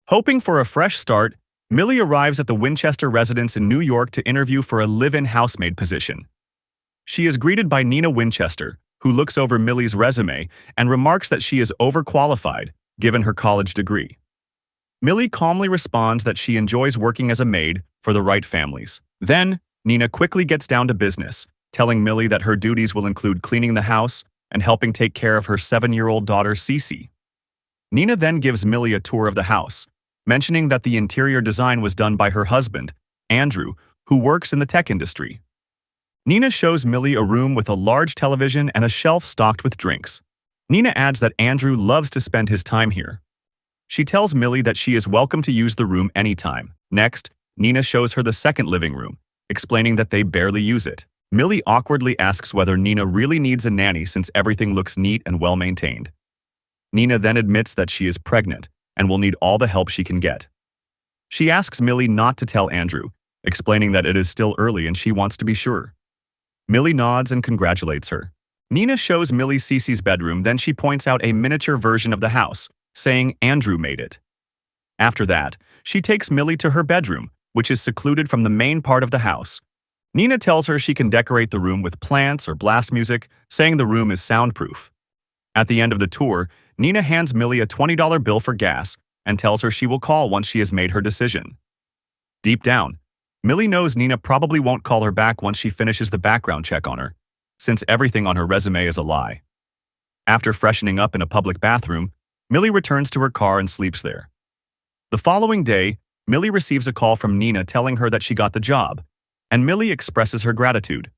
Hoping for a fresh start, Millie arrives at the Winchester residence in New York to interview for a live-in housemaid position. She is greeted by Nina Winchester, who looks over Millie's resume and remarks that she is overqualified, given her college degree. Millie calmly responds that she enjoys working as a maid for the right families. Then, Nina quickly gets down to business, telling Millie that her duties will include cleaning the house and helping take care of her 7-year-old daughter, Cece. Nina then gives Millie a tour of the house, mentioning that the interior design was done by her husband, Andrew, who works in the tech industry. Nina shows Millie a room with a large television and a shelf stocked with drinks. Nina adds that Andrew loves to spend his time here. She tells Millie that she is welcome to use the room anytime. Next, Nina shows her the second living room, explaining that they barely use it. Millie awkwardly asks whether Nina really needs a nanny since everything looks neat and well-maintained. Nina then admits that she is pregnant and will need all the help she can get. She asks Millie not to tell Andrew, explaining that it is still early and she wants to be sure. Millie nods and congratulates her. Nina shows Millie Cece's bedroom, then she points out a miniature version of the house, saying Andrew made it. After that, she takes Millie to her bedroom, which is secluded from the main part of the house. Nina tells her she can decorate the room with plants or blast music, saying the room is soundproof. At the end of the tour, Nina hands Millie a $20 bill for gas and tells her she will call once she has made her decision. Deep down, Millie knows Nina probably won't call her back once she finishes the background check on her, since everything on her resume is a lie. After freshening up in a public bathroom, Millie returns to her car and sleeps there. The following day, Millie receives a call from Nina telling her that she got the job, and Millie expresses her gratitude.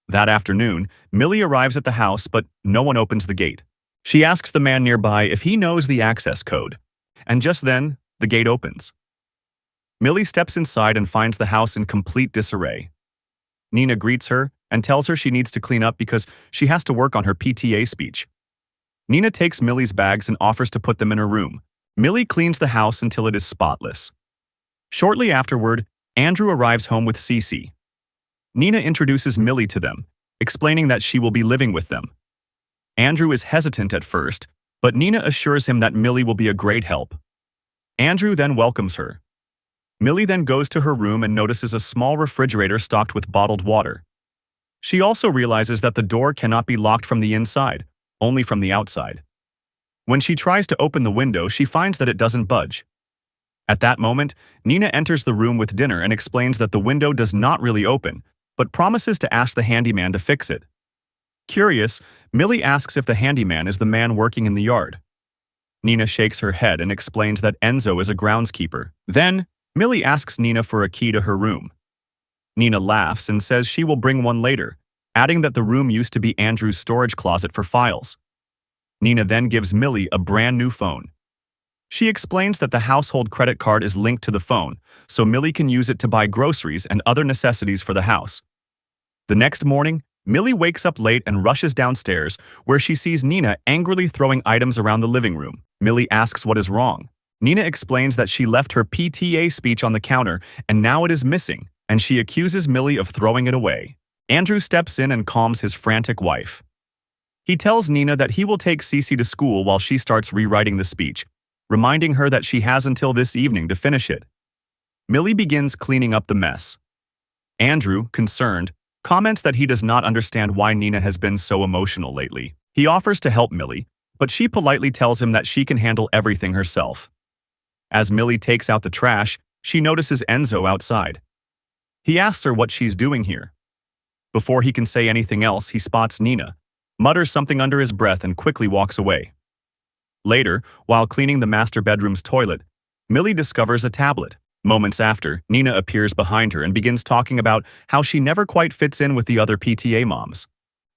That afternoon, Millie arrives at the house, but no one opens the gate. She asks the man nearby if he knows the access code, and just then, the gate opens. Millie steps inside and finds the house in complete disarray. Nina greets her and tells her she needs to clean up because she has to work on her PTA speech. Nina takes Millie's bags and offers to put them in her room. Millie cleans the house until it is spotless. Shortly afterward, Andrew arrives home with Cece. Nina introduces Millie to them, explaining that she will be living with them. Andrew is hesitant at first, but Nina assures him that Millie will be a great help. Andrew then welcomes her. Millie then goes to her room and notices a small refrigerator stocked with bottled water. She also realizes that the door cannot be locked from the inside, only from the outside. When she tries to open the window, she finds that it doesn't budge. At that moment, Nina enters the room with dinner and explains that the window does not really open, but promises to ask the handyman to fix it. Curious, Millie asks if the handyman is the man working in the yard. Nina shakes her head and explains that Enzo is a groundskeeper. Then, Millie asks Nina for a key to her room. Nina laughs and says she will bring one later, adding that the room used to be Andrew's storage closet for files. Nina then gives Millie a brand new phone. She explains that the household credit card is linked to the phone, so Millie can use it to buy groceries and other necessities for the house. The next morning, Millie wakes up late and rushes downstairs, where she sees Nina angrily throwing items around the living room. Millie asks what is wrong. Nina explains that she left her PTA speech on the counter and now it is missing, and she accuses Millie of throwing it away. Andrew steps in and calms his frantic wife. He tells Nina that he will take Cece to school while she starts rewriting the speech, reminding her that she has until this evening to finish it. Millie begins cleaning up the mess. Andrew, concerned, comments that he does not understand why Nina has been so emotional lately. He offers to help Millie, but she politely tells him that she can handle everything herself. As Millie takes out the trash, she notices Enzo outside. He asks her what she's doing here. Before he can say anything else, he spots Nina, mutters something under his breath and quickly walks away. Later, while cleaning the master bedroom's toilet, Millie discovers a tablet. Moments after, Nina appears behind her and begins talking about how she never quite fits in with the other PTA moms.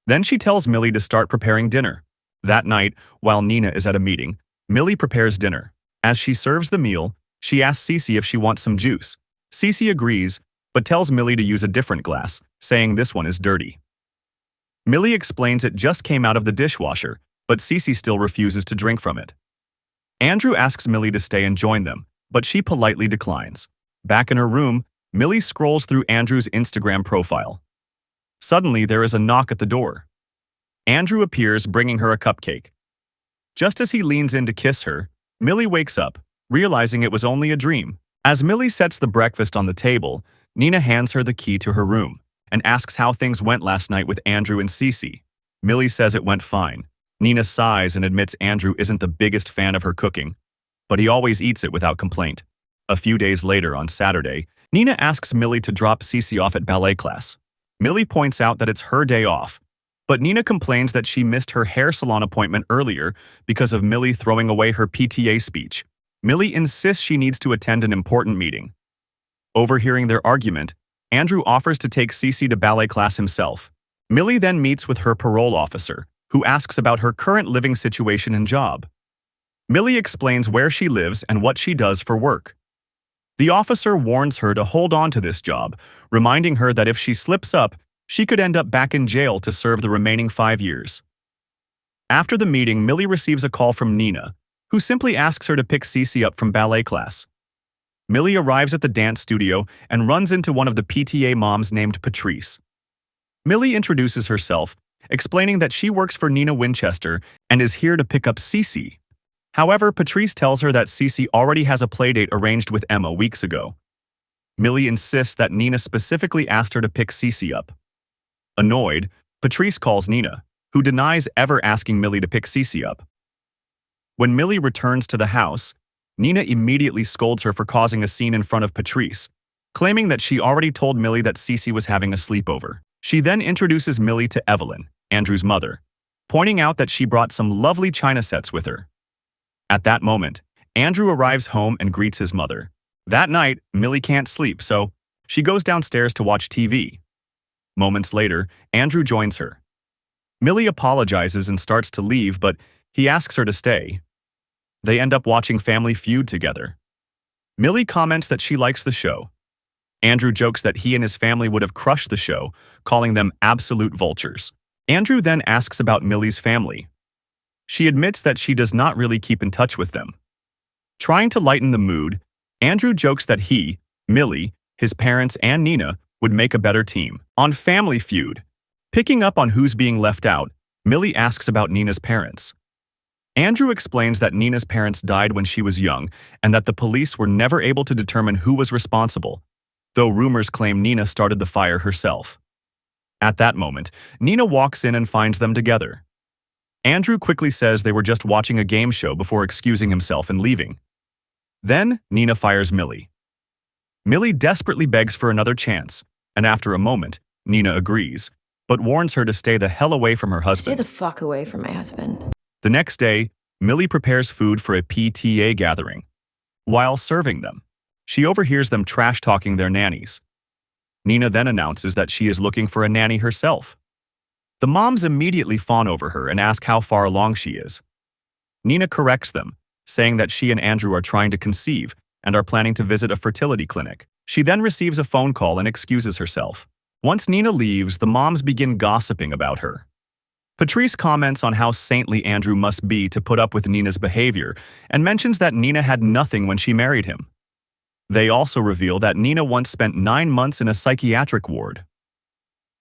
Then she tells Millie to start preparing dinner. That night, while Nina is at a meeting, Millie prepares dinner. As she serves the meal, she asks Cece if she wants some juice. Cece agrees, but tells Millie to use a different glass, saying this one is dirty. Millie explains it just came out of the dishwasher, but Cece still refuses to drink from it. Andrew asks Millie to stay and join them, but she politely declines. Back in her room, Millie scrolls through Andrew's Instagram profile. Suddenly, there is a knock at the door. Andrew appears, bringing her a cupcake. Just as he leans in to kiss her, Millie wakes up, realizing it was only a dream. As Millie sets the breakfast on the table, Nina hands her the key to her room and asks how things went last night with Andrew and Cece. Millie says it went fine. Nina sighs and admits Andrew isn't the biggest fan of her cooking, but he always eats it without complaint. A few days later, on Saturday, Nina asks Millie to drop Cece off at ballet class. Millie points out that it's her day off, but Nina complains that she missed her hair salon appointment earlier because of Millie throwing away her PTA speech. Millie insists she needs to attend an important meeting. Overhearing their argument, Andrew offers to take Cece to ballet class himself. Millie then meets with her parole officer, who asks about her current living situation and job. Millie explains where she lives and what she does for work. The officer warns her to hold on to this job, reminding her that if she slips up, she could end up back in jail to serve the remaining 5 years. After the meeting, Millie receives a call from Nina, who simply asks her to pick Cece up from ballet class. Millie arrives at the dance studio and runs into one of the PTA moms named Patrice. Millie introduces herself, explaining that she works for Nina Winchester and is here to pick up Cece. However, Patrice tells her that Cece already has a playdate arranged with Emma weeks ago. Millie insists that Nina specifically asked her to pick Cece up. Annoyed, Patrice calls Nina, who denies ever asking Millie to pick Cece up. When Millie returns to the house, Nina immediately scolds her for causing a scene in front of Patrice, claiming that she already told Millie that Cece was having a sleepover. She then introduces Millie to Evelyn, Andrew's mother, pointing out that she brought some lovely china sets with her. At that moment, Andrew arrives home and greets his mother. That night, Millie can't sleep, so she goes downstairs to watch TV. Moments later, Andrew joins her. Millie apologizes and starts to leave, but he asks her to stay. They end up watching Family Feud together. Millie comments that she likes the show. Andrew jokes that he and his family would have crushed the show, calling them absolute vultures. Andrew then asks about Millie's family. She admits that she does not really keep in touch with them. Trying to lighten the mood, Andrew jokes that he, Millie, his parents, and Nina would make a better team. On Family Feud, picking up on who's being left out, Millie asks about Nina's parents. Andrew explains that Nina's parents died when she was young and that the police were never able to determine who was responsible, though rumors claim Nina started the fire herself. At that moment, Nina walks in and finds them together. Andrew quickly says they were just watching a game show before excusing himself and leaving. Then, Nina fires Millie. Millie desperately begs for another chance, and after a moment, Nina agrees, but warns her to stay the hell away from her husband. Stay the fuck away from my husband. The next day, Millie prepares food for a PTA gathering. While serving them, she overhears them trash-talking their nannies. Nina then announces that she is looking for a nanny herself. The moms immediately fawn over her and ask how far along she is. Nina corrects them, saying that she and Andrew are trying to conceive and are planning to visit a fertility clinic. She then receives a phone call and excuses herself. Once Nina leaves, the moms begin gossiping about her. Patrice comments on how saintly Andrew must be to put up with Nina's behavior and mentions that Nina had nothing when she married him. They also reveal that Nina once spent 9 months in a psychiatric ward.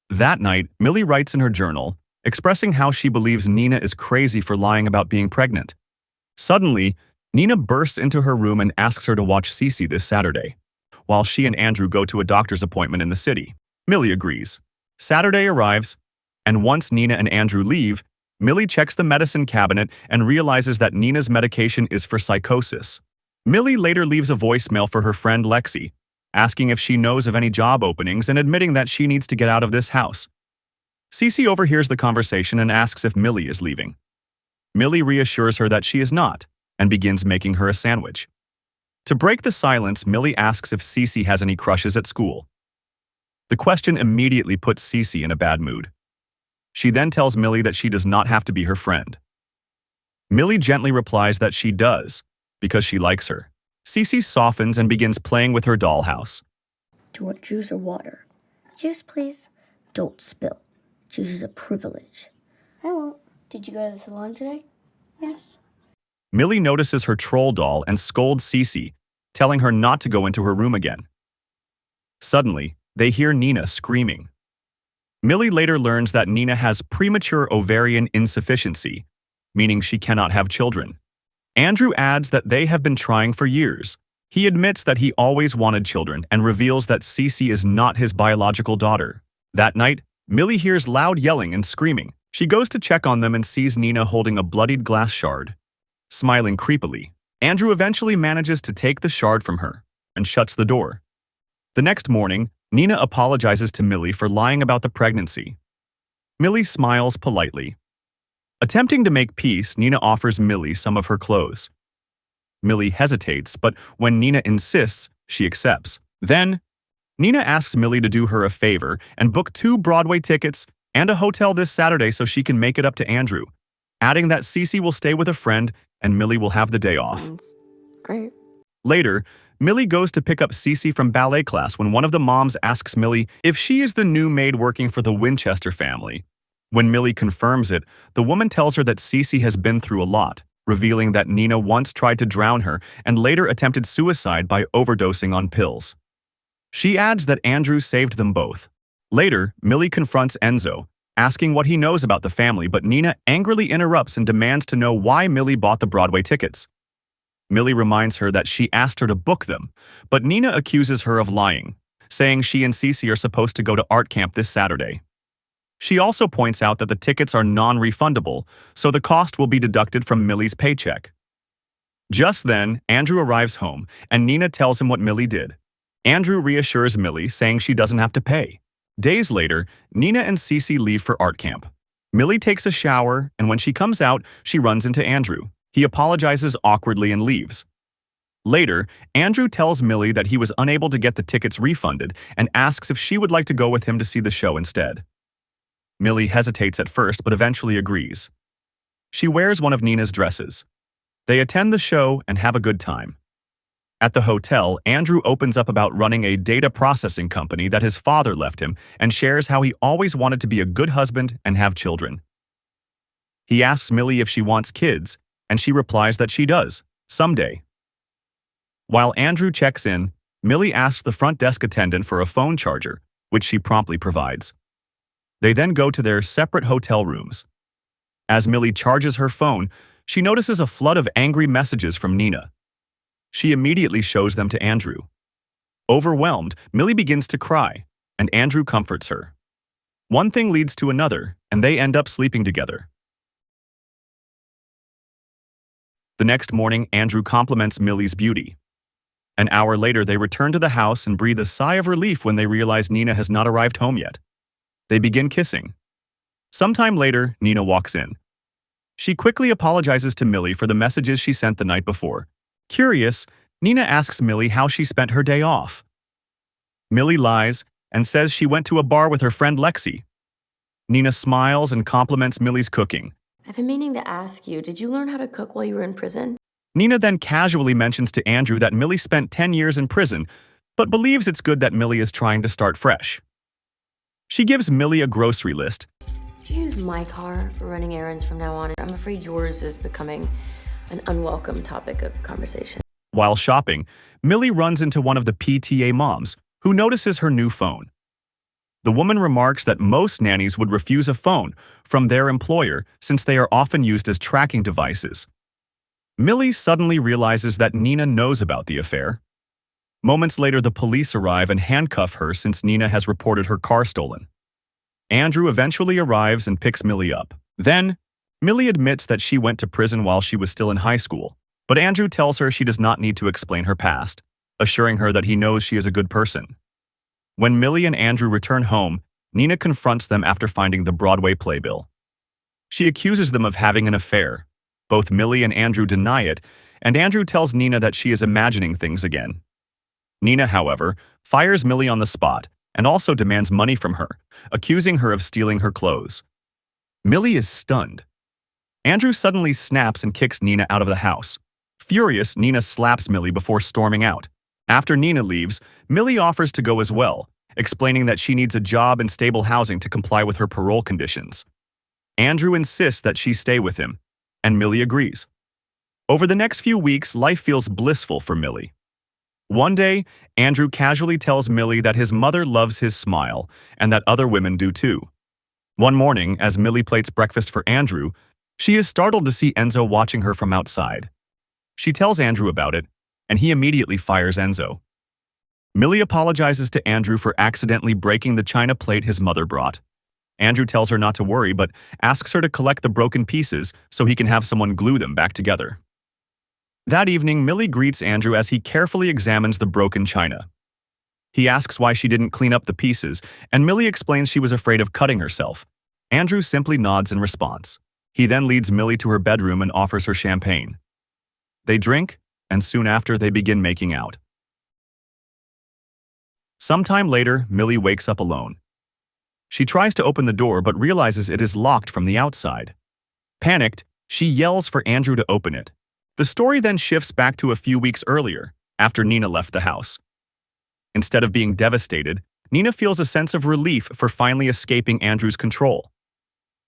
That night, Millie writes in her journal, expressing how she believes Nina is crazy for lying about being pregnant. Suddenly, Nina bursts into her room and asks her to watch Cece this Saturday, while she and Andrew go to a doctor's appointment in the city. Millie agrees. Saturday arrives, and once Nina and Andrew leave, Millie checks the medicine cabinet and realizes that Nina's medication is for psychosis. Millie later leaves a voicemail for her friend Lexi, asking if she knows of any job openings and admitting that she needs to get out of this house. Cece overhears the conversation and asks if Millie is leaving. Millie reassures her that she is not and begins making her a sandwich. To break the silence, Millie asks if Cece has any crushes at school. The question immediately puts Cece in a bad mood. She then tells Millie that she does not have to be her friend. Millie gently replies that she does, because she likes her. Cece softens and begins playing with her dollhouse. Do you want juice or water? Juice, please. Don't spill. Juice is a privilege. I won't. Did you go to the salon today? Yes. Millie notices her troll doll and scolds Cece, telling her not to go into her room again. Suddenly, they hear Nina screaming. Millie later learns that Nina has premature ovarian insufficiency, meaning she cannot have children. Andrew adds that they have been trying for years. He admits that he always wanted children and reveals that Cece is not his biological daughter. That night, Millie hears loud yelling and screaming. She goes to check on them and sees Nina holding a bloodied glass shard. Smiling creepily, Andrew eventually manages to take the shard from her and shuts the door. The next morning, Nina apologizes to Millie for lying about the pregnancy. Millie smiles politely. Attempting to make peace, Nina offers Millie some of her clothes. Millie hesitates, but when Nina insists, she accepts. Then, Nina asks Millie to do her a favor and book 2 Broadway tickets and a hotel this Saturday so she can make it up to Andrew, adding that Cece will stay with a friend and Millie will have the day off. Sounds great. Later, Millie goes to pick up Cece from ballet class when one of the moms asks Millie if she is the new maid working for the Winchester family. When Millie confirms it, the woman tells her that Cece has been through a lot, revealing that Nina once tried to drown her and later attempted suicide by overdosing on pills. She adds that Andrew saved them both. Later, Millie confronts Enzo, asking what he knows about the family, but Nina angrily interrupts and demands to know why Millie bought the Broadway tickets. Millie reminds her that she asked her to book them, but Nina accuses her of lying, saying she and Cece are supposed to go to art camp this Saturday. She also points out that the tickets are non-refundable, so the cost will be deducted from Millie's paycheck. Just then, Andrew arrives home, and Nina tells him what Millie did. Andrew reassures Millie, saying she doesn't have to pay. Days later, Nina and Cece leave for art camp. Millie takes a shower, and when she comes out, she runs into Andrew. He apologizes awkwardly and leaves. Later, Andrew tells Millie that he was unable to get the tickets refunded and asks if she would like to go with him to see the show instead. Millie hesitates at first but eventually agrees. She wears one of Nina's dresses. They attend the show and have a good time. At the hotel, Andrew opens up about running a data processing company that his father left him and shares how he always wanted to be a good husband and have children. He asks Millie if she wants kids, and she replies that she does, someday. While Andrew checks in, Millie asks the front desk attendant for a phone charger, which she promptly provides. They then go to their separate hotel rooms. As Millie charges her phone, she notices a flood of angry messages from Nina. She immediately shows them to Andrew. Overwhelmed, Millie begins to cry, and Andrew comforts her. One thing leads to another, and they end up sleeping together. The next morning, Andrew compliments Millie's beauty. An hour later, they return to the house and breathe a sigh of relief when they realize Nina has not arrived home yet. They begin kissing. Sometime later, Nina walks in. She quickly apologizes to Millie for the messages she sent the night before. Curious, Nina asks Millie how she spent her day off. Millie lies and says she went to a bar with her friend Lexi. Nina smiles and compliments Millie's cooking. I've been meaning to ask you, did you learn how to cook while you were in prison? Nina then casually mentions to Andrew that Millie spent 10 years in prison, but believes it's good that Millie is trying to start fresh. She gives Millie a grocery list. Do you use my car for running errands from now on? I'm afraid yours is becoming an unwelcome topic of conversation. While shopping, Millie runs into one of the PTA moms, who notices her new phone. The woman remarks that most nannies would refuse a phone from their employer since they are often used as tracking devices. Millie suddenly realizes that Nina knows about the affair. Moments later, the police arrive and handcuff her since Nina has reported her car stolen. Andrew eventually arrives and picks Millie up. Then, Millie admits that she went to prison while she was still in high school, but Andrew tells her she does not need to explain her past, assuring her that he knows she is a good person. When Millie and Andrew return home, Nina confronts them after finding the Broadway playbill. She accuses them of having an affair. Both Millie and Andrew deny it, and Andrew tells Nina that she is imagining things again. Nina, however, fires Millie on the spot and also demands money from her, accusing her of stealing her clothes. Millie is stunned. Andrew suddenly snaps and kicks Nina out of the house. Furious, Nina slaps Millie before storming out. After Nina leaves, Millie offers to go as well, explaining that she needs a job and stable housing to comply with her parole conditions. Andrew insists that she stay with him, and Millie agrees. Over the next few weeks, life feels blissful for Millie. One day, Andrew casually tells Millie that his mother loves his smile and that other women do too. One morning, as Millie plates breakfast for Andrew, she is startled to see Enzo watching her from outside. She tells Andrew about it, and he immediately fires Enzo. Millie apologizes to Andrew for accidentally breaking the china plate his mother brought. Andrew tells her not to worry, but asks her to collect the broken pieces so he can have someone glue them back together. That evening, Millie greets Andrew as he carefully examines the broken china. He asks why she didn't clean up the pieces, and Millie explains she was afraid of cutting herself. Andrew simply nods in response. He then leads Millie to her bedroom and offers her champagne. They drink, and soon after they begin making out. Sometime later, Millie wakes up alone. She tries to open the door but realizes it is locked from the outside. Panicked, she yells for Andrew to open it. The story then shifts back to a few weeks earlier, after Nina left the house. Instead of being devastated, Nina feels a sense of relief for finally escaping Andrew's control.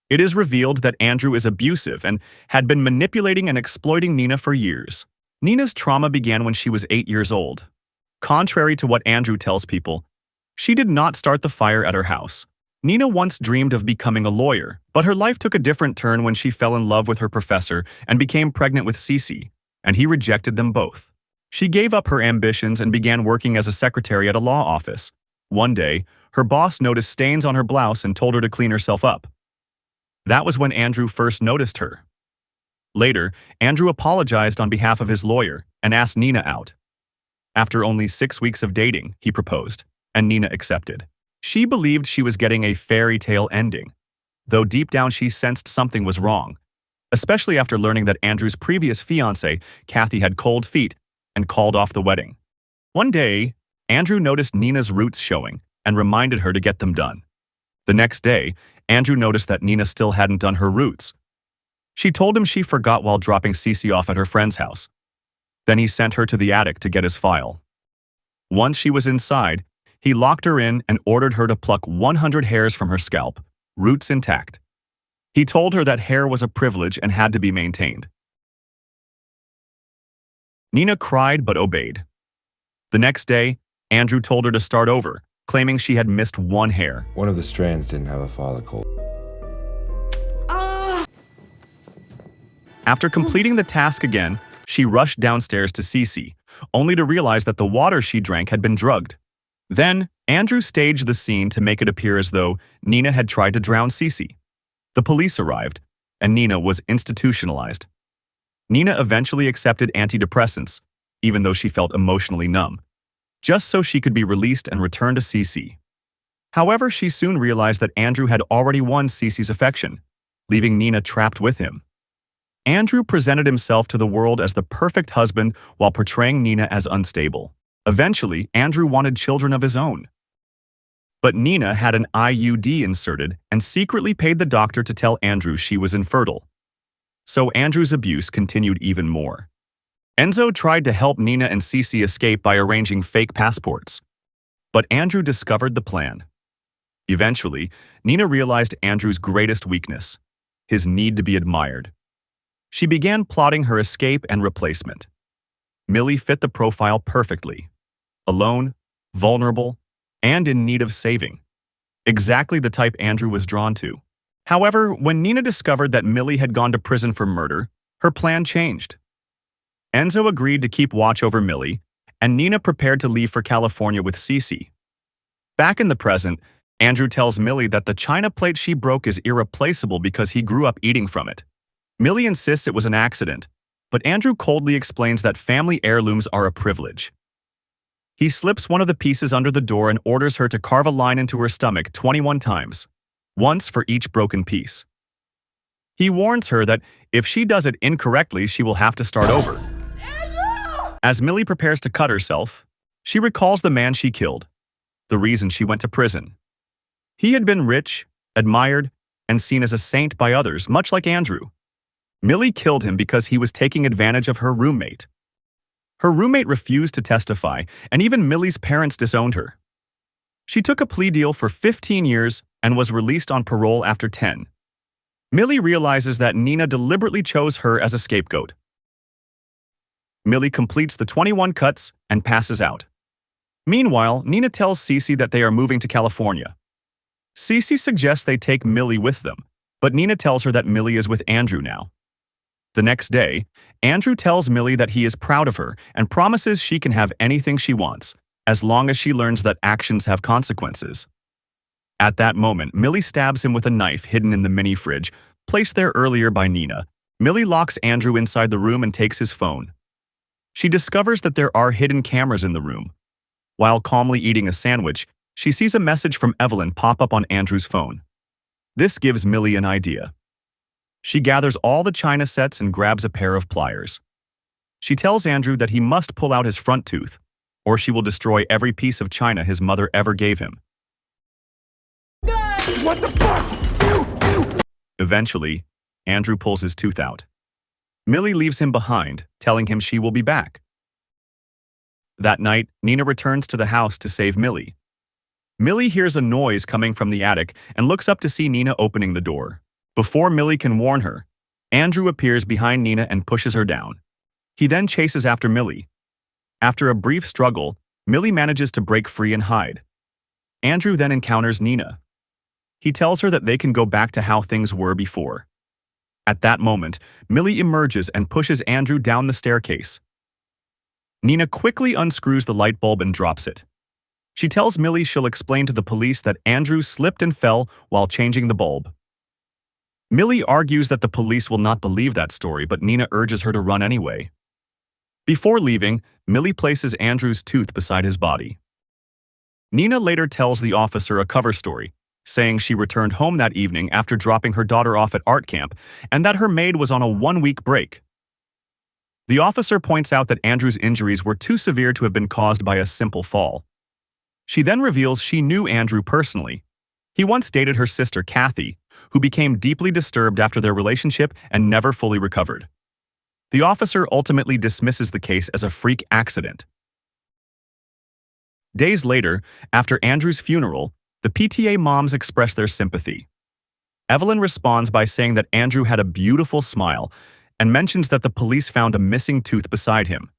It is revealed that Andrew is abusive and had been manipulating and exploiting Nina for years. Nina's trauma began when she was 8 years old. Contrary to what Andrew tells people, she did not start the fire at her house. Nina once dreamed of becoming a lawyer, but her life took a different turn when she fell in love with her professor and became pregnant with Cece, and he rejected them both. She gave up her ambitions and began working as a secretary at a law office. One day, her boss noticed stains on her blouse and told her to clean herself up. That was when Andrew first noticed her. Later, Andrew apologized on behalf of his lawyer and asked Nina out. After only 6 weeks of dating, he proposed, and Nina accepted. She believed she was getting a fairy tale ending, though deep down she sensed something was wrong, especially after learning that Andrew's previous fiancée, Kathy, had cold feet and called off the wedding. One day, Andrew noticed Nina's roots showing and reminded her to get them done. The next day, Andrew noticed that Nina still hadn't done her roots. She told him she forgot while dropping Cece off at her friend's house. Then he sent her to the attic to get his file. Once she was inside, he locked her in and ordered her to pluck 100 hairs from her scalp, roots intact. He told her that hair was a privilege and had to be maintained. Nina cried but obeyed. The next day, Andrew told her to start over, claiming she had missed one hair. One of the strands didn't have a follicle. After completing the task again, she rushed downstairs to Cece, only to realize that the water she drank had been drugged. Then, Andrew staged the scene to make it appear as though Nina had tried to drown Cece. The police arrived, and Nina was institutionalized. Nina eventually accepted antidepressants, even though she felt emotionally numb, just so she could be released and return to Cece. However, she soon realized that Andrew had already won Cece's affection, leaving Nina trapped with him. Andrew presented himself to the world as the perfect husband while portraying Nina as unstable. Eventually, Andrew wanted children of his own. But Nina had an IUD inserted and secretly paid the doctor to tell Andrew she was infertile. So Andrew's abuse continued even more. Enzo tried to help Nina and Cece escape by arranging fake passports. But Andrew discovered the plan. Eventually, Nina realized Andrew's greatest weakness, his need to be admired. She began plotting her escape and replacement. Millie fit the profile perfectly. Alone, vulnerable, and in need of saving. Exactly the type Andrew was drawn to. However, when Nina discovered that Millie had gone to prison for murder, her plan changed. Enzo agreed to keep watch over Millie, and Nina prepared to leave for California with Cece. Back in the present, Andrew tells Millie that the china plate she broke is irreplaceable because he grew up eating from it. Millie insists it was an accident, but Andrew coldly explains that family heirlooms are a privilege. He slips one of the pieces under the door and orders her to carve a line into her stomach 21 times, once for each broken piece. He warns her that if she does it incorrectly, she will have to start over. Andrew! As Millie prepares to cut herself, she recalls the man she killed, the reason she went to prison. He had been rich, admired, and seen as a saint by others, much like Andrew. Millie killed him because he was taking advantage of her roommate. Her roommate refused to testify, and even Millie's parents disowned her. She took a plea deal for 15 years and was released on parole after 10. Millie realizes that Nina deliberately chose her as a scapegoat. Millie completes the 21 cuts and passes out. Meanwhile, Nina tells Cece that they are moving to California. Cece suggests they take Millie with them, but Nina tells her that Millie is with Andrew now. The next day, Andrew tells Millie that he is proud of her and promises she can have anything she wants, as long as she learns that actions have consequences. At that moment, Millie stabs him with a knife hidden in the mini fridge, placed there earlier by Nina. Millie locks Andrew inside the room and takes his phone. She discovers that there are hidden cameras in the room. While calmly eating a sandwich, she sees a message from Evelyn pop up on Andrew's phone. This gives Millie an idea. She gathers all the china sets and grabs a pair of pliers. She tells Andrew that he must pull out his front tooth, or she will destroy every piece of china his mother ever gave him. What the fuck? Eventually, Andrew pulls his tooth out. Millie leaves him behind, telling him she will be back. That night, Nina returns to the house to save Millie. Millie hears a noise coming from the attic and looks up to see Nina opening the door. Before Millie can warn her, Andrew appears behind Nina and pushes her down. He then chases after Millie. After a brief struggle, Millie manages to break free and hide. Andrew then encounters Nina. He tells her that they can go back to how things were before. At that moment, Millie emerges and pushes Andrew down the staircase. Nina quickly unscrews the light bulb and drops it. She tells Millie she'll explain to the police that Andrew slipped and fell while changing the bulb. Millie argues that the police will not believe that story, but Nina urges her to run anyway. Before leaving, Millie places Andrew's tooth beside his body. Nina later tells the officer a cover story, saying she returned home that evening after dropping her daughter off at art camp and that her maid was on a 1-week break. The officer points out that Andrew's injuries were too severe to have been caused by a simple fall. She then reveals she knew Andrew personally. He once dated her sister Kathy, who became deeply disturbed after their relationship and never fully recovered. The officer ultimately dismisses the case as a freak accident. Days later, after Andrew's funeral, the PTA moms express their sympathy. Evelyn responds by saying that Andrew had a beautiful smile and mentions that the police found a missing tooth beside him.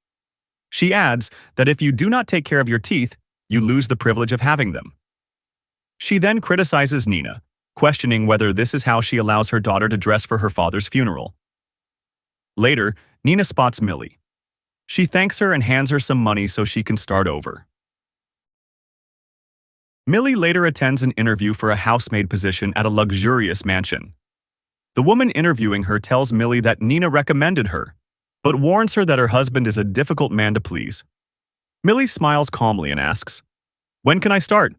She adds that if you do not take care of your teeth, you lose the privilege of having them. She then criticizes Nina, questioning whether this is how she allows her daughter to dress for her father's funeral. Later, Nina spots Millie. She thanks her and hands her some money so she can start over. Millie later attends an interview for a housemaid position at a luxurious mansion. The woman interviewing her tells Millie that Nina recommended her, but warns her that her husband is a difficult man to please. Millie smiles calmly and asks, "When can I start?"